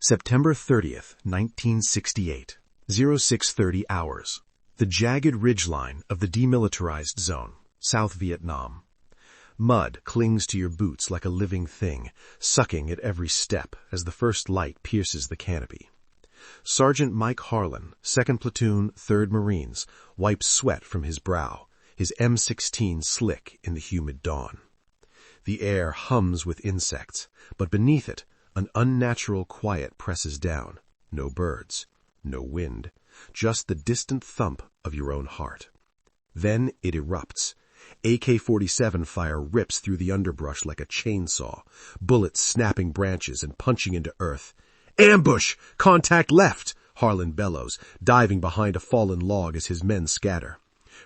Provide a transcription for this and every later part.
September 30th, 1968, 0630 hours. The jagged ridgeline of the demilitarized zone, South Vietnam. Mud clings to your boots like a living thing, sucking at every step as the first light pierces the canopy. Sergeant Mike Harlan, 2nd Platoon, 3rd Marines, wipes sweat from his brow, his M16 slick in the humid dawn. The air hums with insects, but beneath it, an unnatural quiet presses down. No birds, no wind, just the distant thump of your own heart. Then it erupts. AK-47 fire rips through the underbrush like a chainsaw, bullets snapping branches and punching into earth. "Ambush! Contact left!" Harlan bellows, diving behind a fallen log as his men scatter.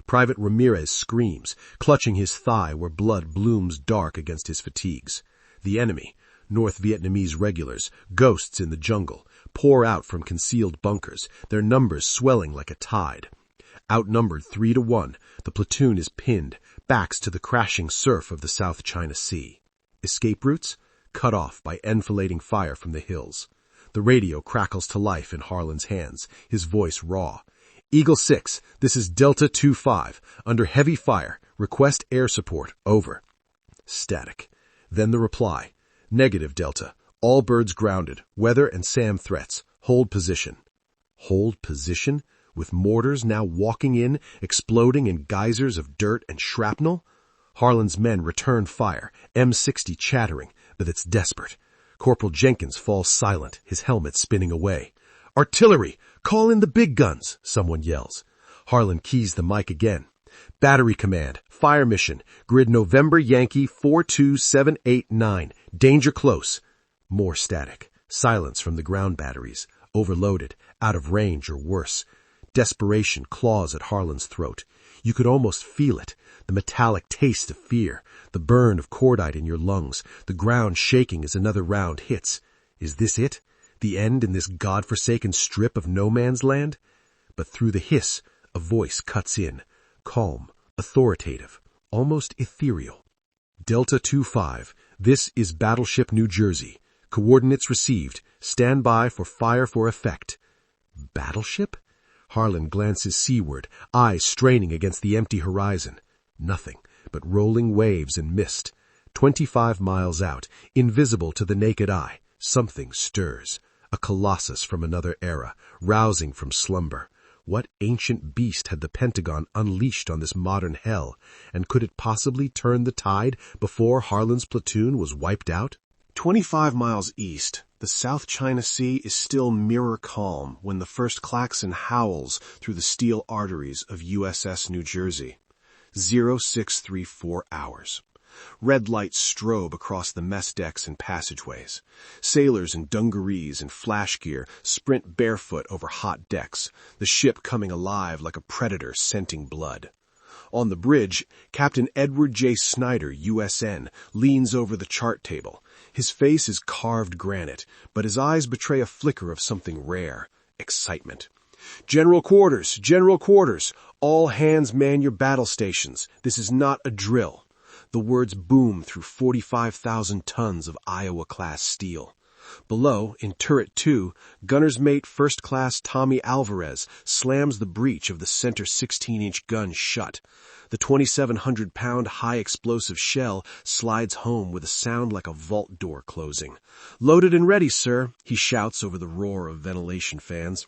Private Ramirez screams, clutching his thigh where blood blooms dark against his fatigues. The enemy, North Vietnamese regulars, ghosts in the jungle, pour out from concealed bunkers, their numbers swelling like a tide. Outnumbered 3-1, the platoon is pinned, backs to the crashing surf of the South China Sea. Escape routes? Cut off by enfilading fire from the hills. The radio crackles to life in Harlan's hands, his voice raw. "Eagle 6, this is Delta 2-5. Under heavy fire. Request air support. Over." Static. Then the reply. "Negative, Delta. All birds grounded. Weather and SAM threats. Hold position." Hold position? With mortars now walking in, exploding in geysers of dirt and shrapnel? Harlan's men return fire, M60 chattering, but it's desperate. Corporal Jenkins falls silent, his helmet spinning away. "Artillery! Call in the big guns!" someone yells. Harlan keys the mic again. "Battery command, fire mission, grid November Yankee 42789, danger close." More static, silence from the ground batteries, overloaded, out of range or worse. Desperation claws at Harlan's throat. You could almost feel it, the metallic taste of fear, the burn of cordite in your lungs, the ground shaking as another round hits. Is this it? The end in this godforsaken strip of no man's land? But through the hiss, a voice cuts in, calm, authoritative, almost ethereal. "Delta 2-5, this is Battleship New Jersey. Coordinates received. Stand by for fire for effect." Battleship? Harlan glances seaward, eyes straining against the empty horizon. Nothing but rolling waves and mist. 25 miles out, invisible to the naked eye, something stirs. A colossus from another era, rousing from slumber. What ancient beast had the Pentagon unleashed on this modern hell, and could it possibly turn the tide before Harlan's platoon was wiped out? 25 miles east, the South China Sea is still mirror calm when the first klaxon howls through the steel arteries of USS New Jersey. 0634 hours. Red lights strobe across the mess decks and passageways. Sailors in dungarees and flash gear sprint barefoot over hot decks, the ship coming alive like a predator scenting blood. On the bridge, Captain Edward J. Snyder, USN, leans over the chart table. His face is carved granite, but his eyes betray a flicker of something rare, excitement. General quarters! General quarters! All hands man your battle stations. This is not a drill." The words boom through 45,000 tons of Iowa-class steel. Below, in Turret 2, gunner's mate First Class Tommy Alvarez slams the breech of the center 16-inch gun shut. The 2,700-pound high-explosive shell slides home with a sound like a vault door closing. "Loaded and ready, sir," he shouts over the roar of ventilation fans.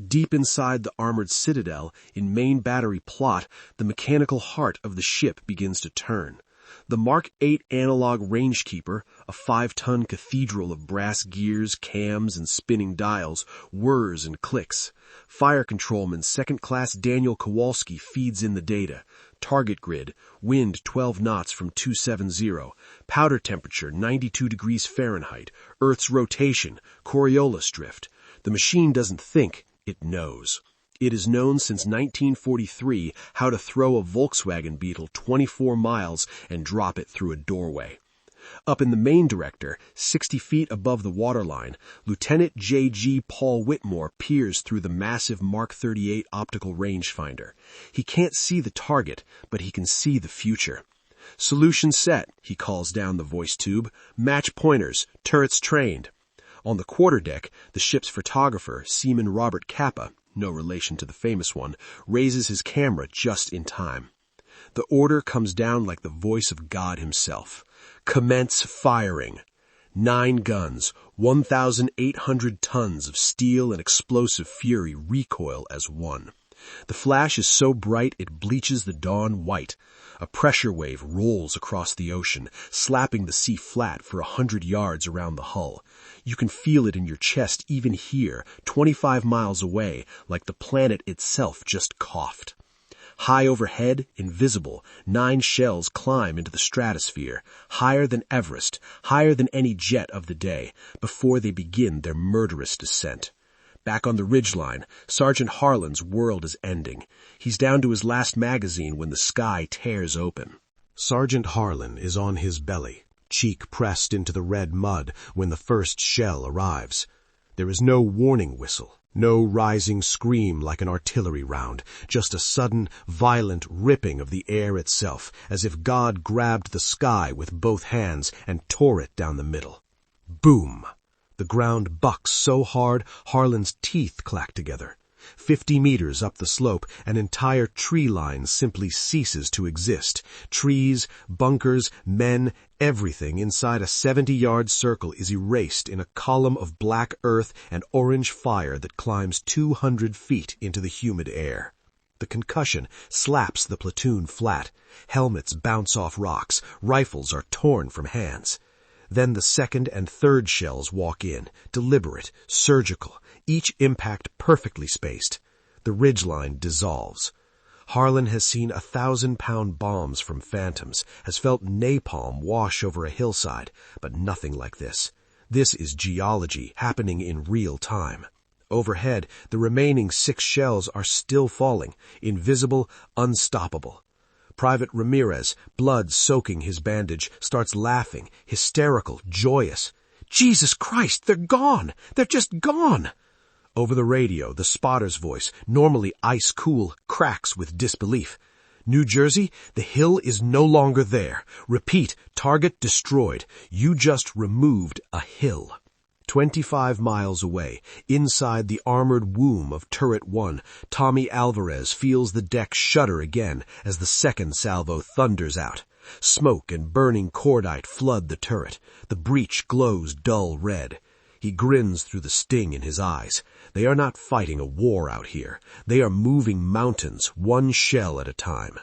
Deep inside the armored citadel, in main battery plot, the mechanical heart of the ship begins to turn. The Mark 8 analog rangekeeper, a 5-ton cathedral of brass gears, cams, and spinning dials, whirs and clicks. Fire controlman Second Class Daniel Kowalski feeds in the data. Target grid, wind 12 knots from 270, powder temperature 92 degrees Fahrenheit, Earth's rotation, Coriolis drift. The machine doesn't think, it knows. It has known since 1943 how to throw a Volkswagen Beetle 24 miles and drop it through a doorway. Up in the main director, 60 feet above the waterline, Lieutenant J.G. Paul Whitmore peers through the massive Mark 38 optical rangefinder. He can't see the target, but he can see the future. "Solution set," he calls down the voice tube. "Match pointers, turrets trained." On the quarterdeck, the ship's photographer, Seaman Robert Capa, no relation to the famous one, raises his camera just in time. The order comes down like the voice of God himself. Commence firing. 9 guns, 1,800 tons of steel and explosive fury recoil as one. The flash is so bright it bleaches the dawn white. A pressure wave rolls across the ocean, slapping the sea flat for 100 yards around the hull. You can feel it in your chest even here, 25 miles away, like the planet itself just coughed. High overhead, invisible, 9 shells climb into the stratosphere, higher than Everest, higher than any jet of the day, before they begin their murderous descent. Back on the ridgeline, Sergeant Harlan's world is ending. He's down to his last magazine when the sky tears open. Sergeant Harlan is on his belly, cheek pressed into the red mud when the first shell arrives. There is no warning whistle, no rising scream like an artillery round, just a sudden, violent ripping of the air itself, as if God grabbed the sky with both hands and tore it down the middle. Boom! The ground bucks so hard, Harlan's teeth clack together. 50 meters up the slope, an entire tree line simply ceases to exist. Trees, bunkers, men, everything inside a 70-yard circle is erased in a column of black earth and orange fire that climbs 200 feet into the humid air. The concussion slaps the platoon flat. Helmets bounce off rocks. Rifles are torn from hands. Then the second and third shells walk in, deliberate, surgical, each impact perfectly spaced. The ridgeline dissolves. Harlan has seen 1,000-pound bombs from Phantoms, has felt napalm wash over a hillside, but nothing like this. This is geology happening in real time. Overhead, the remaining 6 shells are still falling, invisible, unstoppable. Private Ramirez, blood soaking his bandage, starts laughing, hysterical, joyous. Jesus Christ, they're gone! They're just gone! Over the radio, the spotter's voice, normally ice-cool, cracks with disbelief. New Jersey, the hill is no longer there. Repeat, target destroyed. You just removed a hill. 25 miles away, inside the armored womb of Turret 1, Tommy Alvarez feels the deck shudder again as the second salvo thunders out. Smoke and burning cordite flood the turret. The breach glows dull red. He grins through the sting in his eyes. They are not fighting a war out here. They are moving mountains, one shell at a time.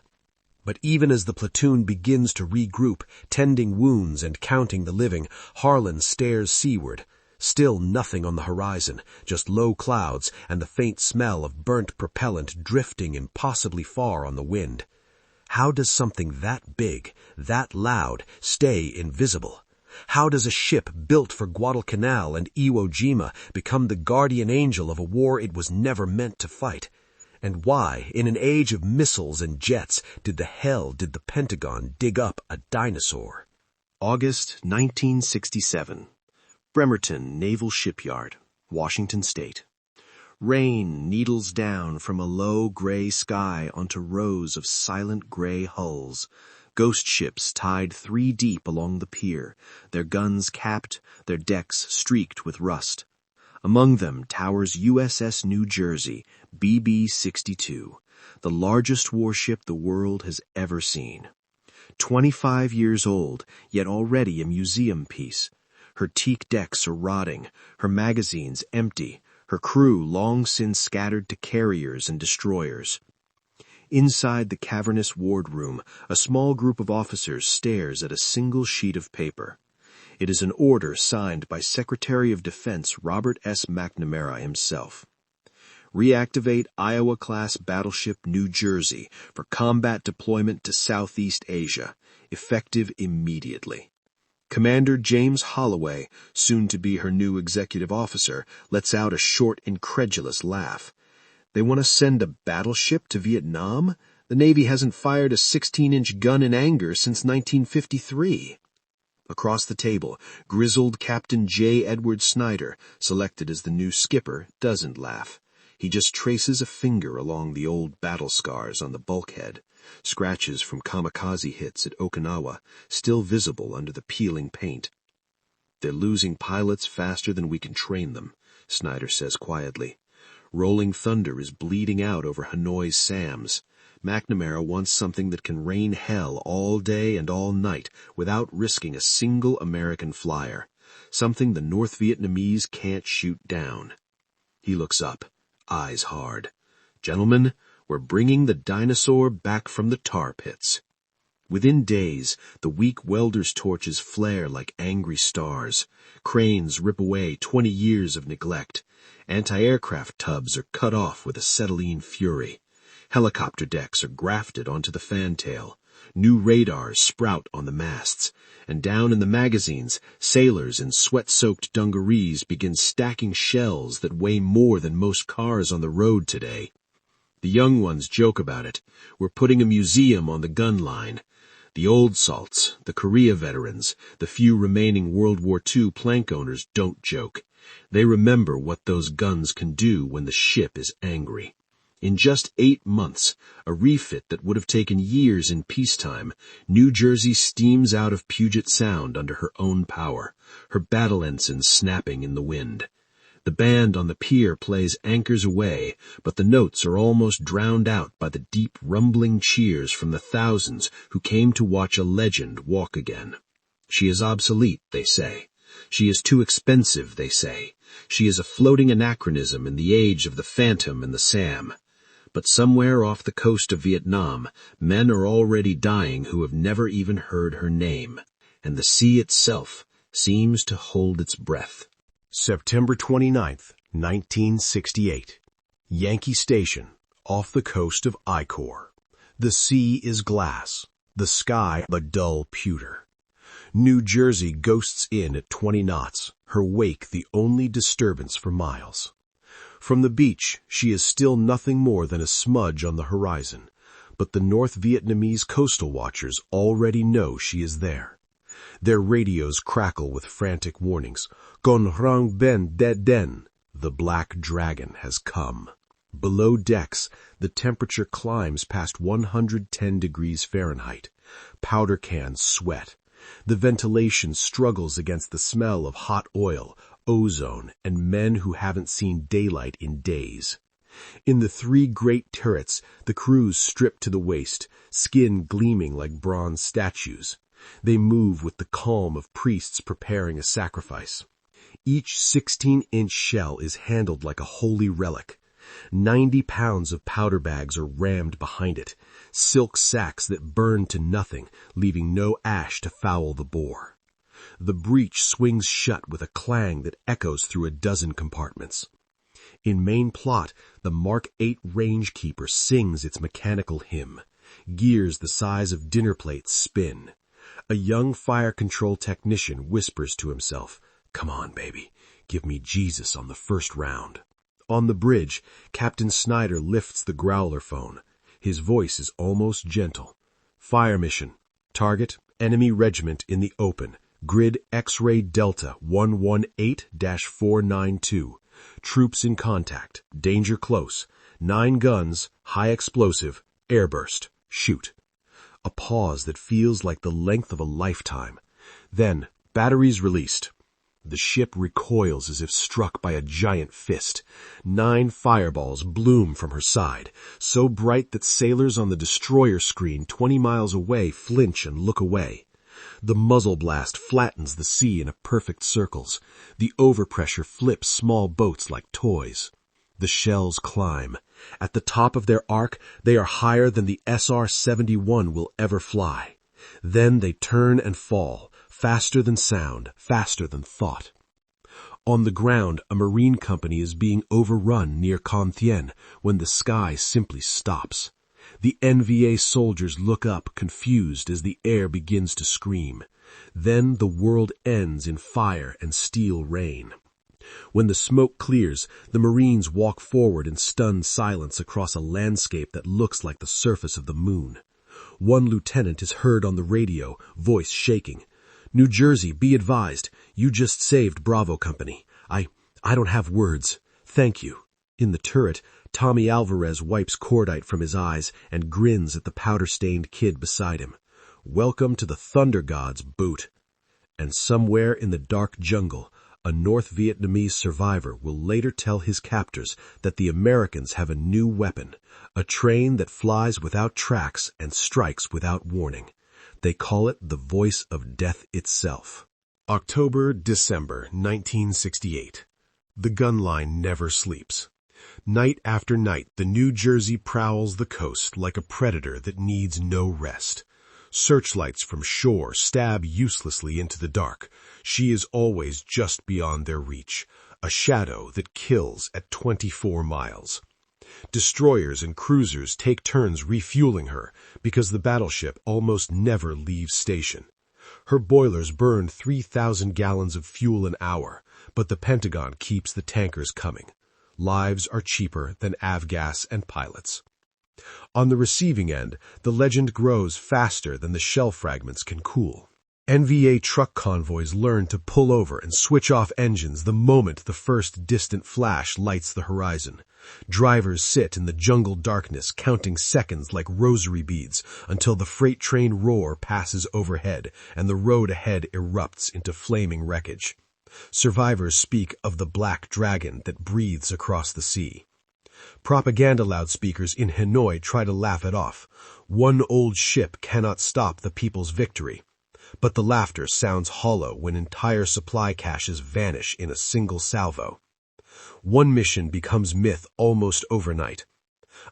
But even as the platoon begins to regroup, tending wounds and counting the living, Harlan stares seaward. Still nothing on the horizon, just low clouds and the faint smell of burnt propellant drifting impossibly far on the wind. How does something that big, that loud, stay invisible? How does a ship built for Guadalcanal and Iwo Jima become the guardian angel of a war it was never meant to fight? And why, in an age of missiles and jets, did the Pentagon dig up a dinosaur? August 1967. Bremerton Naval Shipyard, Washington State. Rain needles down from a low gray sky onto rows of silent gray hulls. Ghost ships tied 3 deep along the pier, their guns capped, their decks streaked with rust. Among them towers USS New Jersey, BB-62, the largest warship the world has ever seen. 25 years old, yet already a museum piece. Her teak decks are rotting, her magazines empty, her crew long since scattered to carriers and destroyers. Inside the cavernous wardroom, a small group of officers stares at a single sheet of paper. It is an order signed by Secretary of Defense Robert S. McNamara himself. Reactivate Iowa-class battleship New Jersey for combat deployment to Southeast Asia, effective immediately. Commander James Holloway, soon to be her new executive officer, lets out a short, incredulous laugh. They want to send a battleship to Vietnam? The Navy hasn't fired a 16-inch gun in anger since 1953. Across the table, grizzled Captain J. Edward Snyder, selected as the new skipper, doesn't laugh. He just traces a finger along the old battle scars on the bulkhead. Scratches from kamikaze hits at Okinawa, still visible under the peeling paint. They're losing pilots faster than we can train them, Snyder says quietly. Rolling thunder is bleeding out over Hanoi's SAMs. McNamara wants something that can rain hell all day and all night without risking a single American flyer. Something the North Vietnamese can't shoot down. He looks up, eyes hard. Gentlemen, we're bringing the Dinosaur back from the tar pits. Within days, the weak welders' torches flare like angry stars. Cranes rip away 20 years of neglect. Anti-aircraft tubs are cut off with acetylene fury. Helicopter decks are grafted onto the fantail. New radars sprout on the masts. And down in the magazines, sailors in sweat-soaked dungarees begin stacking shells that weigh more than most cars on the road today. The young ones joke about it. We're putting a museum on the gun line. The old salts, the Korea veterans, the few remaining World War II plank owners don't joke. They remember what those guns can do when the ship is angry. In just 8 months, a refit that would have taken years in peacetime, New Jersey steams out of Puget Sound under her own power, her battle ensigns snapping in the wind. The band on the pier plays Anchors Aweigh, but the notes are almost drowned out by the deep rumbling cheers from the thousands who came to watch a legend walk again. She is obsolete, they say. She is too expensive, they say. She is a floating anachronism in the age of the Phantom and the SAM. But somewhere off the coast of Vietnam, men are already dying who have never even heard her name, and the sea itself seems to hold its breath. September 29th, 1968. Yankee Station, off the coast of Icor. The sea is glass, the sky a dull pewter. New Jersey ghosts in at 20 knots, her wake the only disturbance for miles. From the beach, she is still nothing more than a smudge on the horizon, but the North Vietnamese coastal watchers already know she is there. Their radios crackle with frantic warnings. Con rang ben dead den. The black dragon has come. Below decks, the temperature climbs past 110 degrees Fahrenheit. Powder cans sweat. The ventilation struggles against the smell of hot oil, ozone, and men who haven't seen daylight in days. In the 3 great turrets, the crews strip to the waist, skin gleaming like bronze statues. They move with the calm of priests preparing a sacrifice. Each 16-inch shell is handled like a holy relic. 90 pounds of powder bags are rammed behind it, silk sacks that burn to nothing, leaving no ash to foul the bore. The breech swings shut with a clang that echoes through a dozen compartments. In main plot, the Mark 8 rangekeeper sings its mechanical hymn. Gears the size of dinner plates spin. A young fire control technician whispers to himself, "Come on, baby, give me Jesus on the first round." On the bridge, Captain Snyder lifts the growler phone. His voice is almost gentle. Fire mission. Target, enemy regiment in the open. Grid X-ray Delta 118-492. Troops in contact. Danger close. 9 guns, high explosive, airburst. Shoot. A pause that feels like the length of a lifetime. Then, batteries released. The ship recoils as if struck by a giant fist. 9 fireballs bloom from her side, so bright that sailors on the destroyer screen 20 miles away flinch and look away. The muzzle blast flattens the sea in a perfect circles. The overpressure flips small boats like toys. The shells climb. At the top of their arc, they are higher than the SR-71 will ever fly. Then they turn and fall, faster than sound, faster than thought. On the ground, a marine company is being overrun near Con Thien when the sky simply stops. The NVA soldiers look up, confused, as the air begins to scream. Then the world ends in fire and steel rain. When the smoke clears, the Marines walk forward in stunned silence across a landscape that looks like the surface of the moon. One lieutenant is heard on the radio, voice shaking. "New Jersey, be advised. You just saved Bravo Company. I don't have words. Thank you." In the turret, Tommy Alvarez wipes cordite from his eyes and grins at the powder-stained kid beside him. "Welcome to the Thunder Gods, Boot." And somewhere in the dark jungle, a North Vietnamese survivor will later tell his captors that the Americans have a new weapon, a train that flies without tracks and strikes without warning. They call it the voice of death itself. October-December 1968. The gun line never sleeps. Night after night, the New Jersey prowls the coast like a predator that needs no rest. Searchlights from shore stab uselessly into the dark. She is always just beyond their reach, a shadow that kills at 24 miles. Destroyers and cruisers take turns refueling her because the battleship almost never leaves station. Her boilers burn 3,000 gallons of fuel an hour, but the Pentagon keeps the tankers coming. Lives are cheaper than avgas and pilots. On the receiving end, the legend grows faster than the shell fragments can cool. NVA truck convoys learn to pull over and switch off engines the moment the first distant flash lights the horizon. Drivers sit in the jungle darkness counting seconds like rosary beads until the freight train roar passes overhead and the road ahead erupts into flaming wreckage. Survivors speak of the black dragon that breathes across the sea. Propaganda loudspeakers in Hanoi try to laugh it off. One old ship cannot stop the people's victory. But the laughter sounds hollow when entire supply caches vanish in a single salvo. One mission becomes myth almost overnight.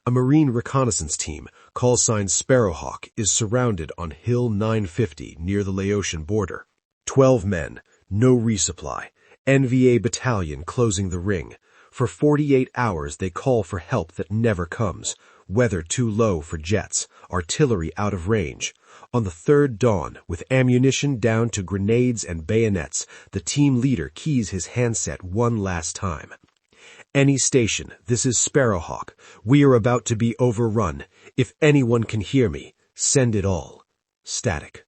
A Marine reconnaissance team, call sign Sparrowhawk, is surrounded on Hill 950 near the Laotian border. 12 men, no resupply, NVA battalion closing the ring. For 48 hours they call for help that never comes. Weather too low for jets, artillery out of range. On the third dawn, with ammunition down to grenades and bayonets, the team leader keys his handset one last time. Any station, this is Sparrowhawk. We are about to be overrun. If anyone can hear me, send it all. Static.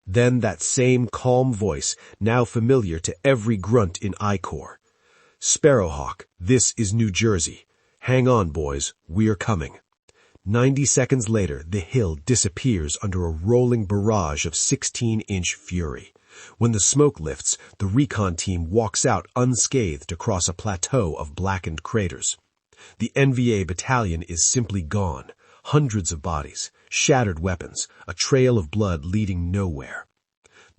Then that same calm voice, now familiar to every grunt in I Corps. Sparrowhawk, this is New Jersey. Hang on, boys, we're coming. 90 seconds later, the hill disappears under a rolling barrage of 16-inch fury. When the smoke lifts, the recon team walks out unscathed across a plateau of blackened craters. The NVA battalion is simply gone. Hundreds of bodies, shattered weapons, a trail of blood leading nowhere.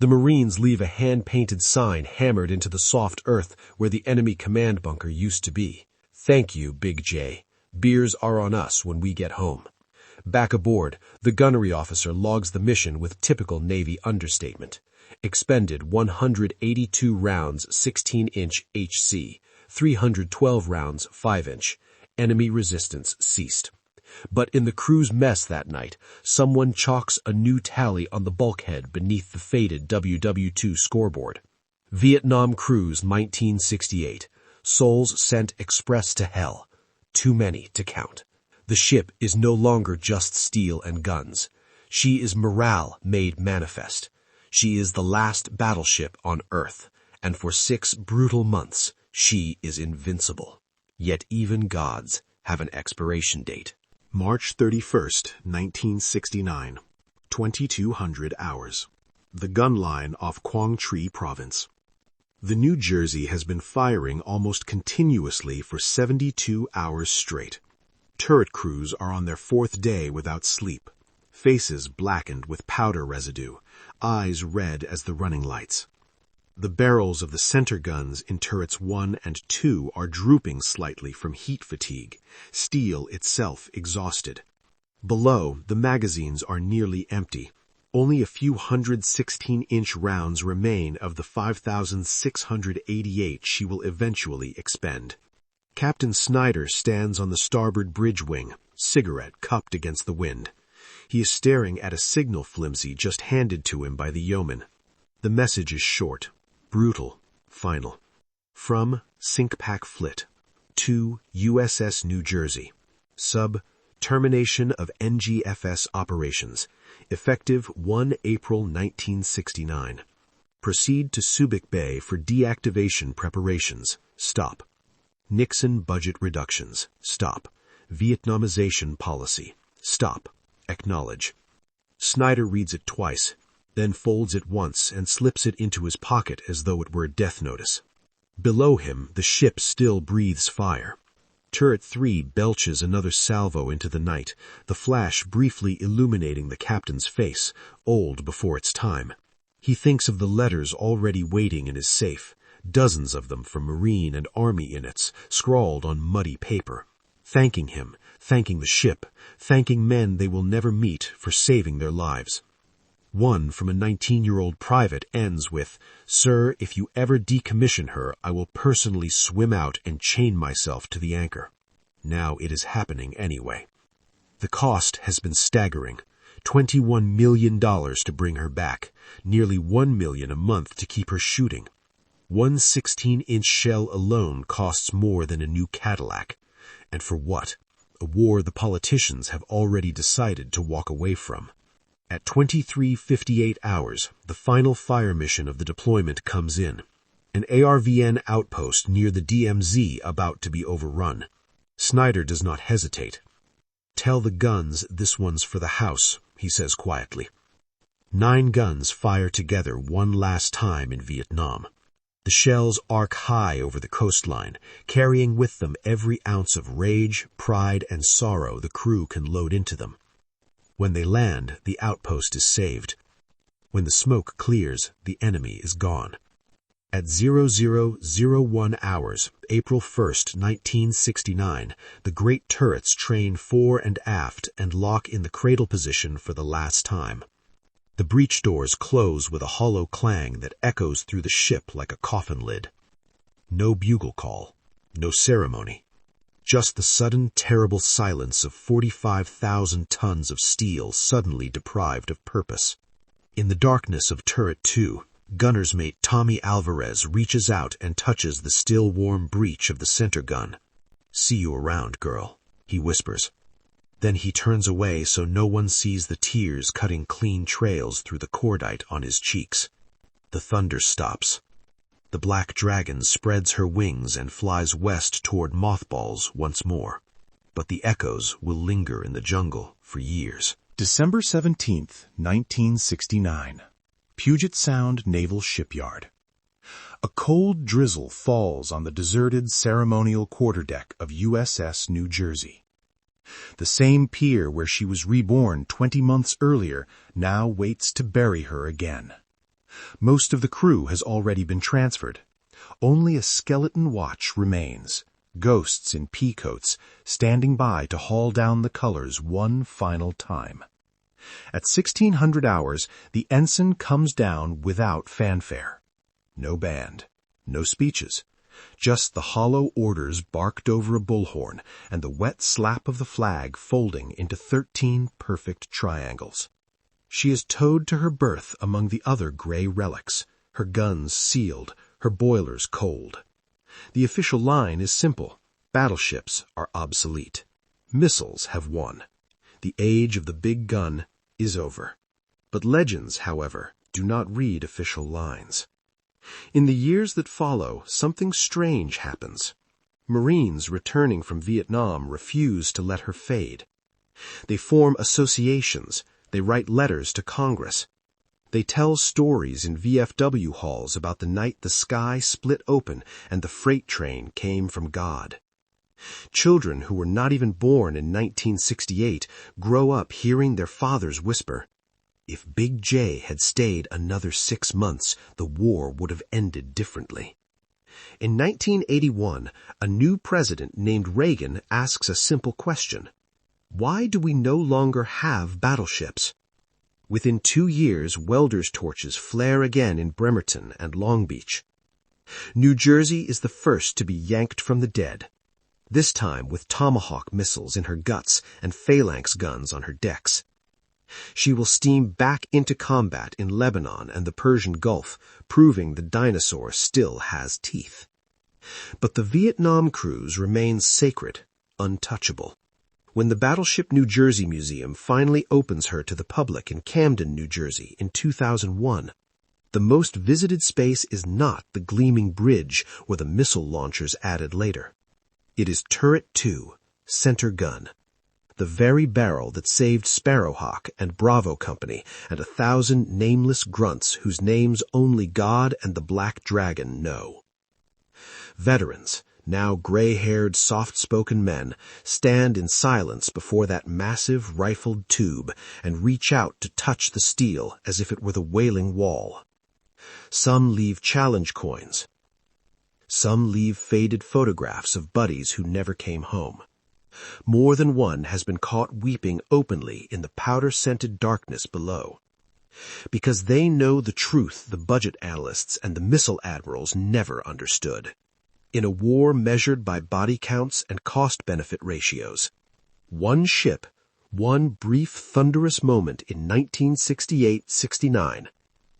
The Marines leave a hand-painted sign hammered into the soft earth where the enemy command bunker used to be. Thank you, Big J. Beers are on us when we get home. Back aboard, the gunnery officer logs the mission with typical Navy understatement. Expended 182 rounds 16-inch HC, 312 rounds 5-inch. Enemy resistance ceased. But in the crew's mess that night, someone chalks a new tally on the bulkhead beneath the faded wwII scoreboard. Vietnam Cruise 1968. Souls sent express to hell. Too many to count. The ship is no longer just steel and guns. She is morale made manifest. She is the last battleship on Earth, and for 6 brutal months, she is invincible. Yet even gods have an expiration date. March 31st, 1969. 2200 hours. The gun line off Quang Tri Province. The New Jersey has been firing almost continuously for 72 hours straight. Turret crews are on their 4th day without sleep, faces blackened with powder residue, eyes red as the running lights. The barrels of the center guns in turrets 1 and 2 are drooping slightly from heat fatigue, steel itself exhausted. Below, the magazines are nearly empty. Only a few hundred 16-inch rounds remain of the 5,688 she will eventually expend. Captain Snyder stands on the starboard bridge wing, cigarette cupped against the wind. He is staring at a signal flimsy just handed to him by the yeoman. The message is short, brutal, final. From Sinkpack Flit to USS New Jersey. Sub, termination of NGFS operations. Effective 1 April 1969. Proceed to Subic Bay for deactivation preparations. Stop. Nixon budget reductions. Stop. Vietnamization policy. Stop. Acknowledge. Snyder reads it twice. then folds it once and slips it into his pocket as though it were a death notice. Below him, the ship still breathes fire. Turret 3 belches another salvo into the night, the flash briefly illuminating the captain's face, old before its time. He thinks of the letters already waiting in his safe, dozens of them from Marine and Army units, scrawled on muddy paper, thanking him, thanking the ship, thanking men they will never meet for saving their lives. One from a 19-year-old private ends with, "Sir, if you ever decommission her, I will personally swim out and chain myself to the anchor." Now it is happening anyway. The cost has been staggering. $21 million to bring her back, nearly $1 million a month to keep her shooting. One 16-inch shell alone costs more than a new Cadillac. And for what? A war the politicians have already decided to walk away from. At 23:58 hours, the final fire mission of the deployment comes in. An ARVN outpost near the DMZ about to be overrun. Snyder does not hesitate. "Tell the guns this one's for the house," he says quietly. 9 guns fire together one last time in Vietnam. The shells arc high over the coastline, carrying with them every ounce of rage, pride, and sorrow the crew can load into them. When they land, the outpost is saved. When the smoke clears, the enemy is gone. At 00:01 hours, April 1st, 1969, the great turrets train fore and aft and lock in the cradle position for the last time. The breech doors close with a hollow clang that echoes through the ship like a coffin lid. No bugle call, no ceremony. Just the sudden, terrible silence of 45,000 tons of steel suddenly deprived of purpose. In the darkness of Turret 2, gunner's mate Tommy Alvarez reaches out and touches the still warm breech of the center gun. "See you around, girl," he whispers. Then he turns away so no one sees the tears cutting clean trails through the cordite on his cheeks. The thunder stops. The black dragon spreads her wings and flies west toward mothballs once more. But the echoes will linger in the jungle for years. December 17th, 1969. Puget Sound Naval Shipyard. A cold drizzle falls on the deserted ceremonial quarterdeck of USS New Jersey. The same pier where she was reborn 20 months earlier now waits to bury her again. Most of the crew has already been transferred. Only a skeleton watch remains, ghosts in pea coats, standing by to haul down the colors one final time. At 1600 hours, the ensign comes down without fanfare. No band, no speeches, just the hollow orders barked over a bullhorn and the wet slap of the flag folding into 13 perfect triangles. She is towed to her berth among the other gray relics, her guns sealed, her boilers cold. The official line is simple. Battleships are obsolete. Missiles have won. The age of the big gun is over. But legends, however, do not read official lines. In the years that follow, something strange happens. Marines returning from Vietnam refuse to let her fade. They form associations. They write letters to Congress. They tell stories in VFW halls about the night the sky split open and the freight train came from God. Children who were not even born in 1968 grow up hearing their fathers whisper, "If Big J had stayed another 6 months, the war would have ended differently." In 1981, a new president named Reagan asks a simple question. Why do we no longer have battleships? Within 2 years, welders' torches flare again in Bremerton and Long Beach. New Jersey is the first to be yanked from the dead, this time with Tomahawk missiles in her guts and phalanx guns on her decks. She will steam back into combat in Lebanon and the Persian Gulf, proving the Dinosaur still has teeth. But the Vietnam cruise remains sacred, untouchable. When the Battleship New Jersey Museum finally opens her to the public in Camden, New Jersey in 2001, the most visited space is not the gleaming bridge or the missile launchers added later. It is Turret 2, center gun. the very barrel that saved Sparrowhawk and Bravo Company and 1,000 nameless grunts whose names only God and the Black Dragon know. Veterans, now gray-haired, soft-spoken men, stand in silence before that massive rifled tube and reach out to touch the steel as if it were the Wailing Wall. Some leave challenge coins. Some leave faded photographs of buddies who never came home. More than one has been caught weeping openly in the powder-scented darkness below. Because they know the truth the budget analysts and the missile admirals never understood. In a war measured by body counts and cost-benefit ratios, one ship, one brief thunderous moment in 1968-69,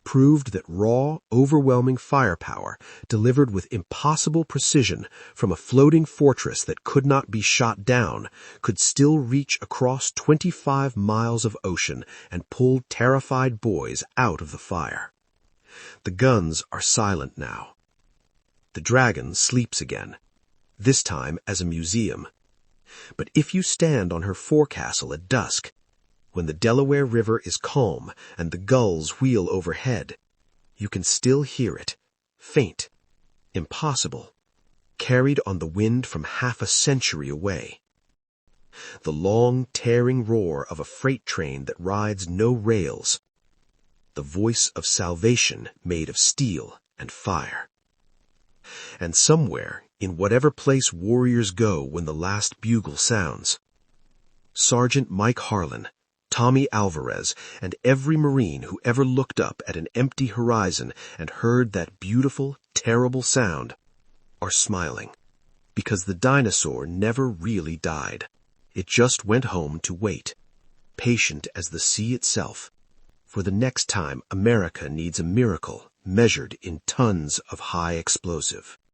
proved that raw, overwhelming firepower delivered with impossible precision from a floating fortress that could not be shot down could still reach across 25 miles of ocean and pull terrified boys out of the fire. The guns are silent now. The Dragon sleeps again, this time as a museum. But if you stand on her forecastle at dusk, when the Delaware River is calm and the gulls wheel overhead, you can still hear it, faint, impossible, carried on the wind from half a century away. The long, tearing roar of a freight train that rides no rails. The voice of salvation made of steel and fire. And somewhere, in whatever place warriors go when the last bugle sounds, Sergeant Mike Harlan, Tommy Alvarez, and every Marine who ever looked up at an empty horizon and heard that beautiful, terrible sound, are smiling. Because the Dinosaur never really died. It just went home to wait, patient as the sea itself, for the next time America needs a miracle measured in tons of high explosive.